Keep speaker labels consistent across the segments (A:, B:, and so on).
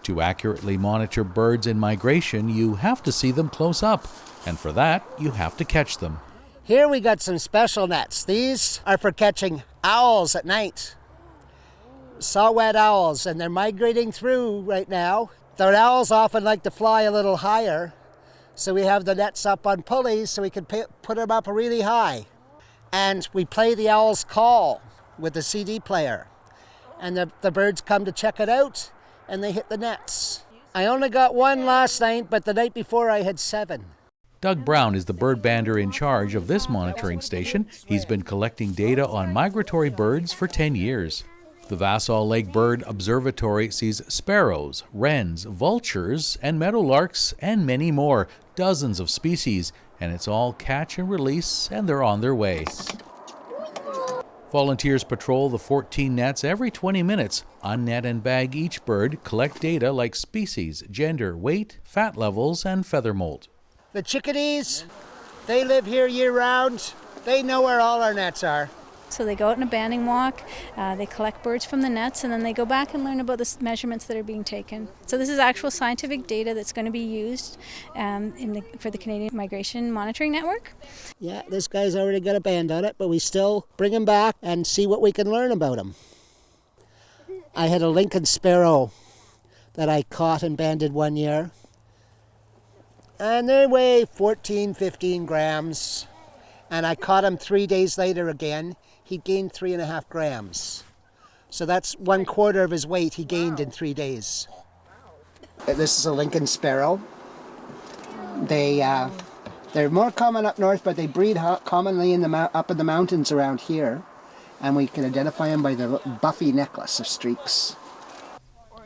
A: To accurately monitor birds in migration, you have to see them close up, and for that, you have to catch them.
B: Here we got some special nets. These are for catching owls at night. Saw-whet owls, and they're migrating through right now. The owls often like to fly a little higher, so we have the nets up on pulleys so we can put them up really high. And we play the owl's call with the CD player. And the birds come to check it out, and they hit the nets. I only got one last night, but the night before I had 7.
A: Doug Brown is the bird bander in charge of this monitoring station. He's been collecting data on migratory birds for 10 years. The Vaseux Lake Bird Observatory sees sparrows, wrens, vultures, and meadowlarks, and many more, dozens of species, and it's all catch and release, and they're on their way. Volunteers patrol the 14 nets every 20 minutes, unnet and bag each bird, collect data like species, gender, weight, fat levels, and feather molt.
B: The chickadees, they live here year-round. They know where all our nets are.
C: So they go out in a banding walk, they collect birds from the nets, and then they go back and learn about the measurements that are being taken. So this is actual scientific data that's going to be used for the Canadian Migration Monitoring Network.
B: Yeah, this guy's already got a band on it, but we still bring him back and see what we can learn about him. I had a Lincoln sparrow that I caught and banded one year. And they weigh 14, 15 grams. And I caught him 3 days later again. He gained 3.5 grams. So that's 1/4 of his weight he gained in 3 days. This is a Lincoln sparrow. They're more common up north, but they breed commonly up in the mountains around here. And we can identify them by the buffy necklace of streaks.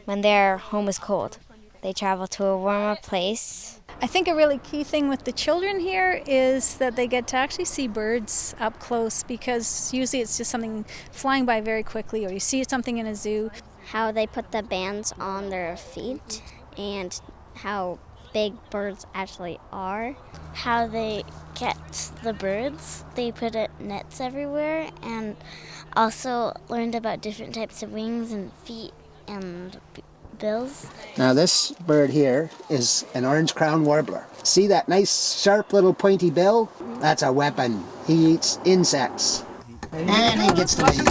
D: When their home is cold, they travel to a warmer place.
C: I think a really key thing with the children here is that they get to actually see birds up close, because usually it's just something flying by very quickly, or you see something in a zoo.
D: How they put the bands on their feet and how big birds actually are. How they catch the birds. They put nets everywhere, and also learned about different types of wings and feet and bills.
B: Now this bird here is an orange crown warbler. See that nice sharp little pointy bill? That's a weapon. He eats insects. And he gets to leave.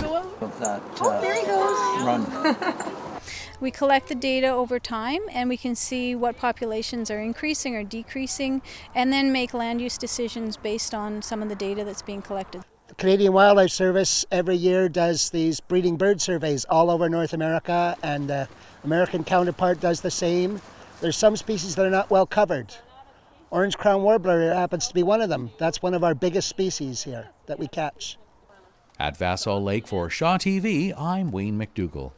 E: There he goes.
F: Run.
C: We collect the data over time, and we can see what populations are increasing or decreasing, and then make land use decisions based on some of the data that's being collected.
B: The Canadian Wildlife Service every year does these breeding bird surveys all over North America, and the American counterpart does the same. There's some species that are not well covered. Orange crown warbler happens to be one of them. That's one of our biggest species here that we catch.
A: At Vaseux Lake for Shaw TV, I'm Wayne McDougall.